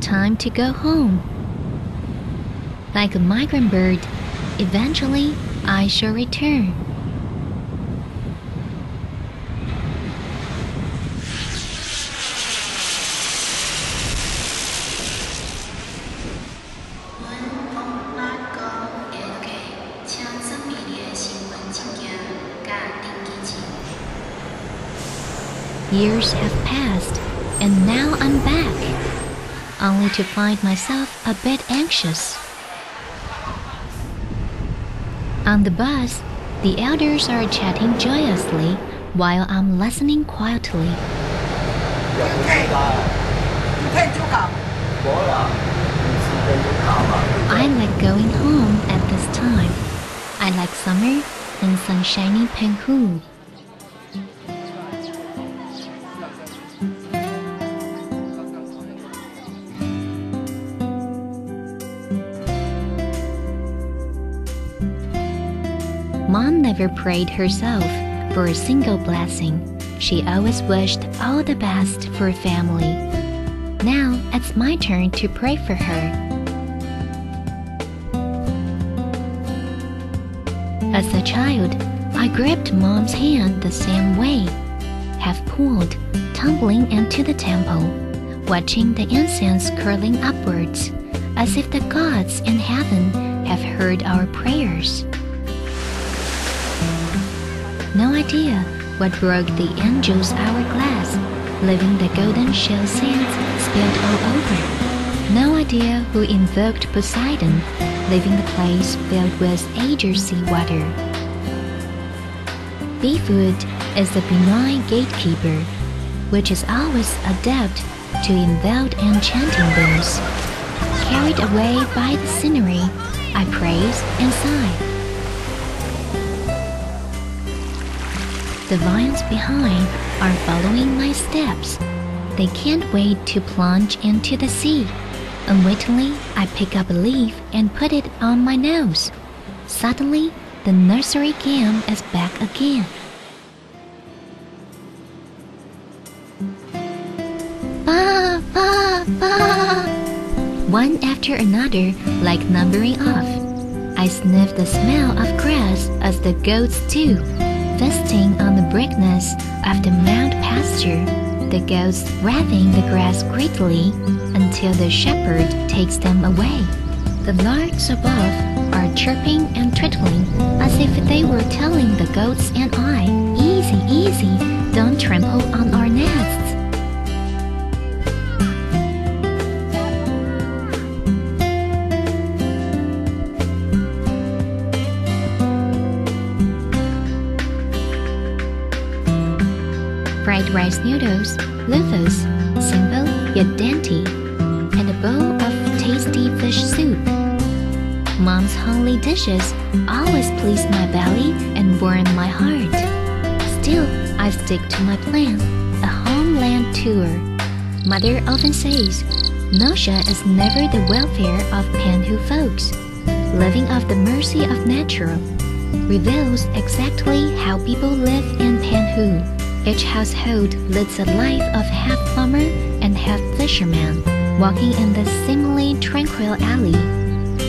time to go home. Like a migrant bird, eventually I shall return. Years have passed, and now I'm back, only to find myself a bit anxious. On the bus, the elders are chatting joyously while I'm listening quietly. I like going home at this time. I like summer and sunshiny Penghu. Mom never prayed herself for a single blessing. She always wished all the best for family. Now it's my turn to pray for her. As a child, I gripped Mom's hand the same way, half pulled, tumbling into the temple, watching the incense curling upwards, as if the gods in heaven have heard our prayers. No idea what broke the angel's hourglass, leaving the golden shell sands spilled all over. No idea who invoked Poseidon, leaving the place filled with azure sea water. Befoot is the benign gatekeeper, which is always adept to invoke enchanting boons. Carried away by the scenery, I praise and sigh. The vines behind are following my steps. They can't wait to plunge into the sea. Unwittingly, I pick up a leaf and put it on my nose. Suddenly, the nursery game is back again. Ba, ba, ba. One after another, like numbering off. I sniff the smell of grass as the goats do. Feasting on the brickness of the mount pasture, the goats raving the grass greedily until the shepherd takes them away. The larks above are chirping and twittering as if they were telling the goats and I, "Easy, easy, don't trample on our nests." Fried rice noodles, loofahs, simple yet dainty, and a bowl of tasty fish soup. Mom's homely dishes always please my belly and warm my heart. Still, I stick to my plan, a homeland tour. Mother often says, nausea is never the welfare of Penghu folks. Living off the mercy of nature reveals exactly how people live in Penghu. Each household leads a life of half farmer and half fisherman, walking in this seemingly tranquil alley.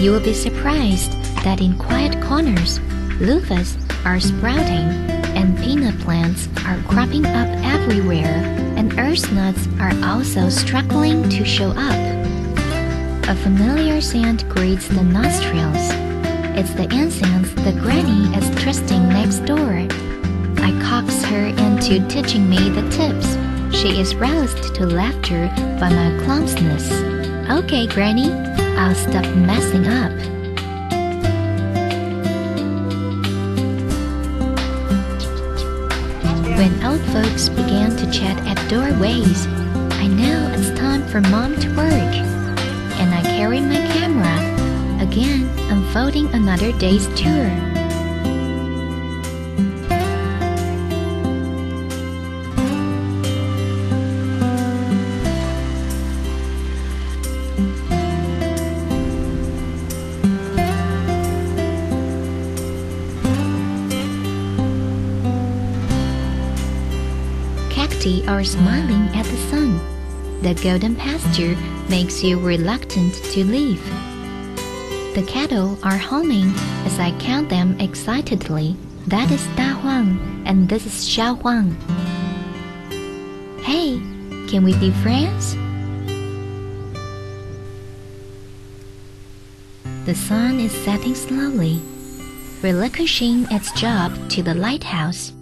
You will be surprised that in quiet corners, loofahs are sprouting, and peanut plants are cropping up everywhere, and earth nuts are also struggling to show up. A familiar scent greets the nostrils. It's the incense the granny is trysting next door. I coax her into teaching me the tips. She is roused to laughter by my clumsiness. Okay, Granny, I'll stop messing up. When old folks began to chat at doorways, I know it's time for Mom to work. And I carry my camera, again unfolding another day's tour. Are smiling at the sun. The golden pasture makes you reluctant to leave. The cattle are humming as I count them excitedly. That is Da Huang, and this is Xiao Huang. Hey, can we be friends? The sun is setting slowly, relinquishing its job to the lighthouse.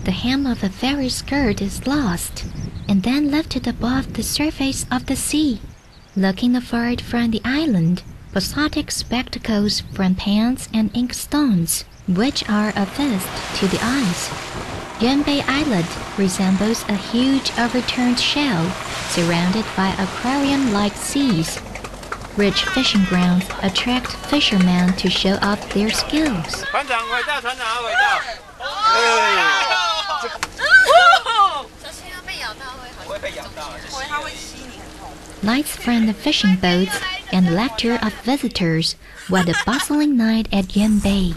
The hem of the fairy skirt is lost, and then lifted above the surface of the sea. Looking afar from the island, basaltic spectacles from pans and inkstones, which are a feast to the eyes. Yanbei Islet resembles a huge overturned shell, surrounded by aquarium-like seas. Rich fishing grounds attract fishermen to show off their skills. Lights from the fishing boats and laughter of visitors what a bustling night at Yanbei.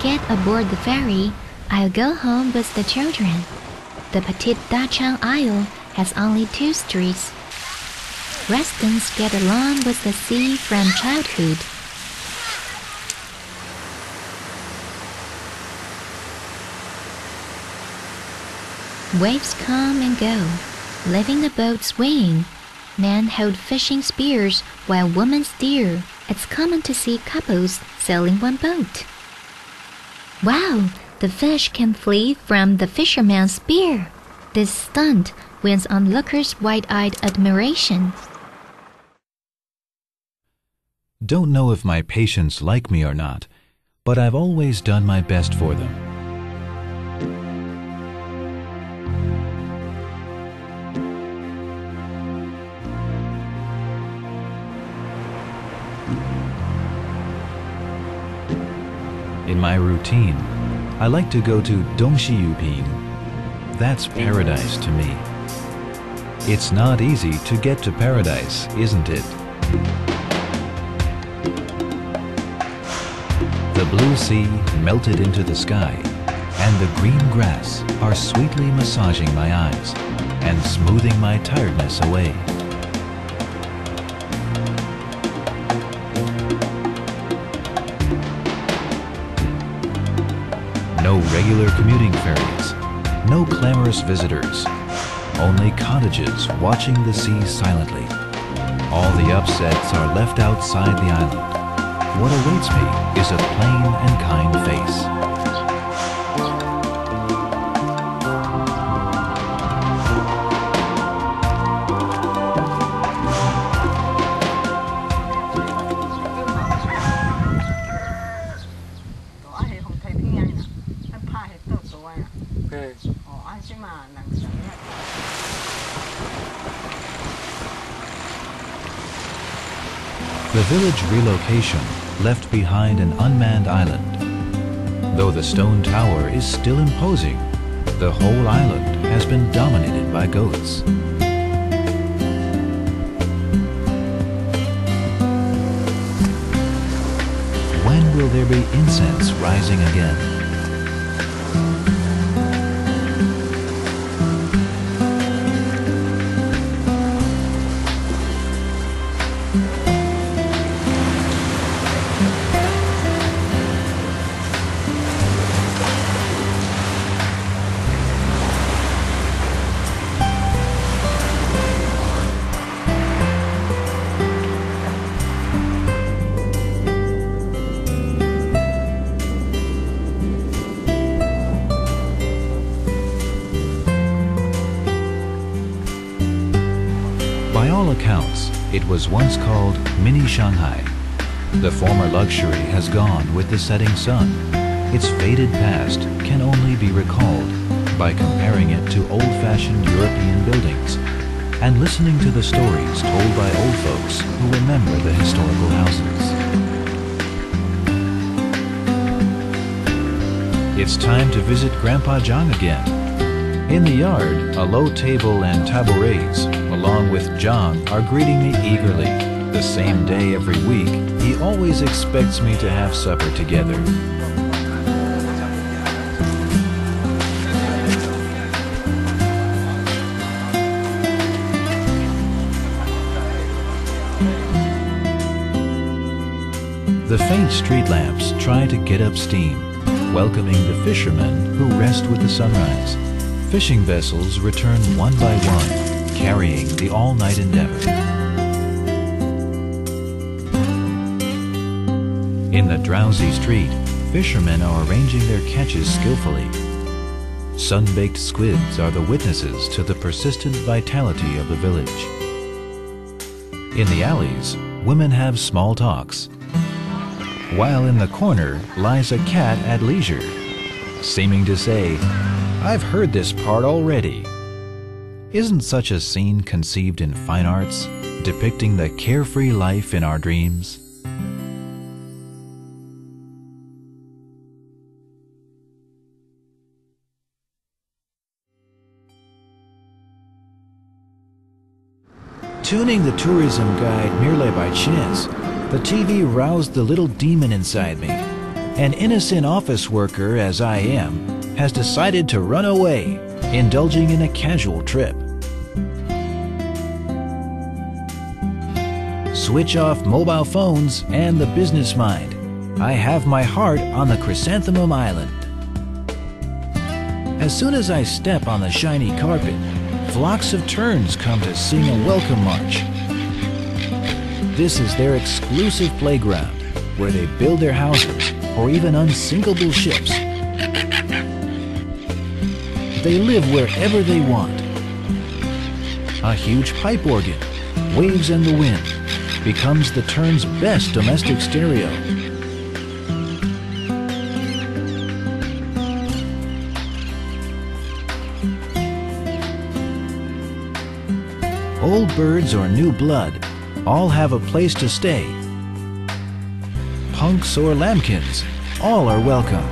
Get aboard the ferry, I'll go home with the children. The Petite Dachang Isle has only 2 streets. Residents get along with the sea from childhood. Waves come and go, leaving the boat swinging. Men hold fishing spears while women steer. It's common to see couples sailing one boat. Wow, the fish can flee from the fisherman's spear. This stunt wins onlookers' wide-eyed admiration. Don't know if my patients like me or not, but I've always done my best for them. In my routine, I like to go to Dongxiyuping. That's paradise to me. It's not easy to get to paradise, isn't it? The blue sea melted into the sky, and the green grass are sweetly massaging my eyes and smoothing my tiredness away. No regular commuting ferries, no clamorous visitors, only cottages watching the sea silently. All the upsets are left outside the island. What awaits me is a plain and kind face. The village relocation left behind an unmanned island. Though the stone tower is still imposing, the whole island has been dominated by goats. When will there be incense rising again? By all accounts, it was once called Mini Shanghai. The former luxury has gone with the setting sun. Its faded past can only be recalled by comparing it to old-fashioned European buildings and listening to the stories told by old folks who remember the historical houses. It's time to visit Grandpa John again. In the yard, a low table and tabourets, along with John, are greeting me eagerly. The same day every week, he always expects me to have supper together. The faint street lamps try to get up steam, welcoming the fishermen who rest with the sunrise. Fishing vessels return one by one, carrying the all-night endeavor. In the drowsy street, fishermen are arranging their catches skillfully. Sun-baked squids are the witnesses to the persistent vitality of the village. In the alleys, women have small talks, while in the corner lies a cat at leisure, seeming to say, "I've heard this part already." Isn't such a scene conceived in fine arts, depicting the carefree life in our dreams? Tuning the tourism guide merely by chance, the TV roused the little demon inside me. An innocent office worker, as I am, has decided to run away, indulging in a casual trip. Switch off mobile phones and the business mind. I have my heart on the Chrysanthemum Island. As soon as I step on the shiny carpet, flocks of terns come to sing a welcome march. This is their exclusive playground, where they build their houses or even unsinkable ships. They live wherever they want. A huge pipe organ, waves in the wind, becomes the tern's best domestic stereo. Old birds or new blood all have a place to stay. Punks or lambkins, all are welcome.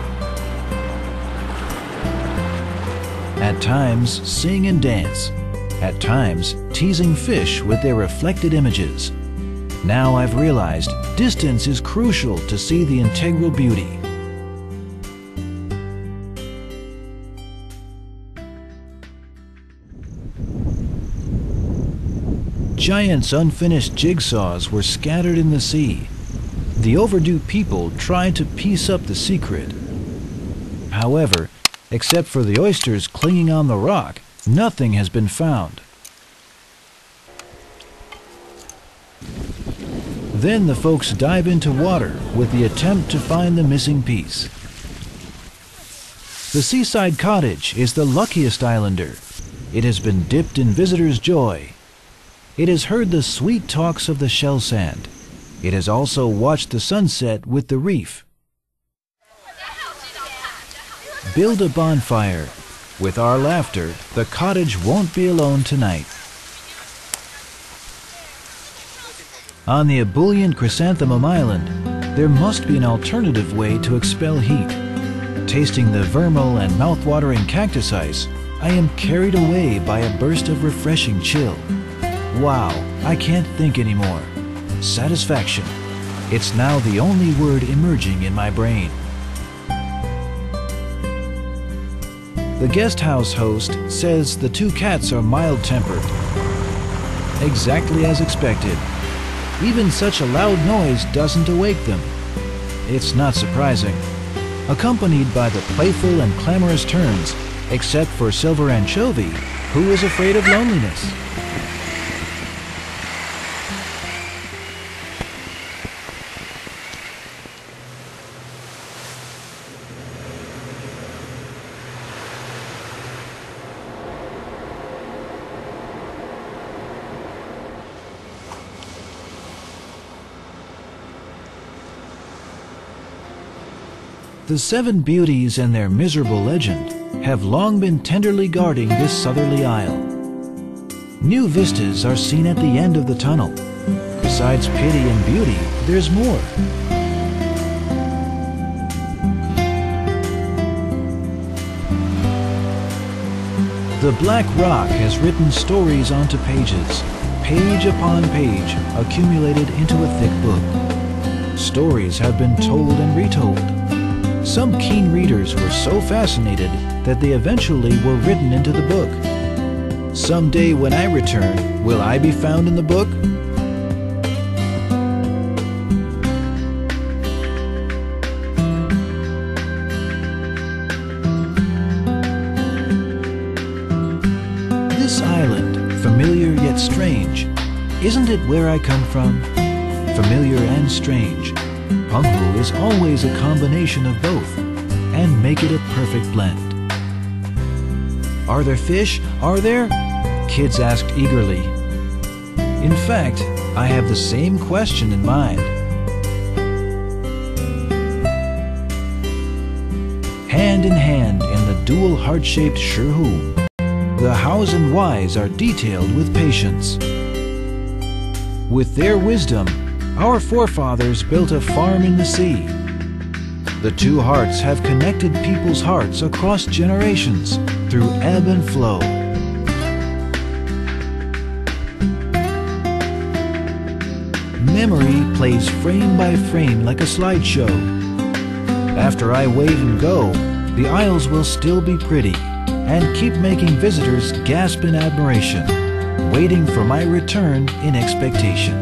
At times, sing and dance. At times, teasing fish with their reflected images. Now I've realized distance is crucial to see the integral beauty. Giant's unfinished jigsaws were scattered in the sea. The overdue people tried to piece up the secret. However, except for the oysters clinging on the rock, nothing has been found. Then the folks dive into water with the attempt to find the missing piece. The seaside cottage is the luckiest islander. It has been dipped in visitors' joy. It has heard the sweet talks of the shell sand. It has also watched the sunset with the reef. Build a bonfire. With our laughter, the cottage won't be alone tonight. On the ebullient Chrysanthemum Island, there must be an alternative way to expel heat. Tasting the vermeil and mouth-watering cactus ice, I am carried away by a burst of refreshing chill. Wow, I can't think anymore. Satisfaction. It's now the only word emerging in my brain. The guest house host says the two cats are mild-tempered. Exactly as expected. Even such a loud noise doesn't awake them. It's not surprising. Accompanied by the playful and clamorous terns, except for Silver Anchovy, who is afraid of loneliness. The seven beauties and their miserable legend have long been tenderly guarding this southerly isle. New vistas are seen at the end of the tunnel. Besides pity and beauty, there's more. The black rock has written stories onto pages, page upon page, accumulated into a thick book. Stories have been told and retold. Some keen readers were so fascinated that they eventually were written into the book. Someday when I return, will I be found in the book? This island, familiar yet strange, isn't it where I come from? Familiar and strange. Penghu is always a combination of both, and make it a perfect blend. Are there fish? Are there? Kids asked eagerly. In fact, I have the same question in mind. Hand in hand in the dual heart-shaped Shihu, the hows and whys are detailed with patience. With their wisdom, our forefathers built a farm in the sea. The two hearts have connected people's hearts across generations through ebb and flow. Memory plays frame by frame like a slideshow. After I wave and go, the Isles will still be pretty and keep making visitors gasp in admiration, waiting for my return in expectation.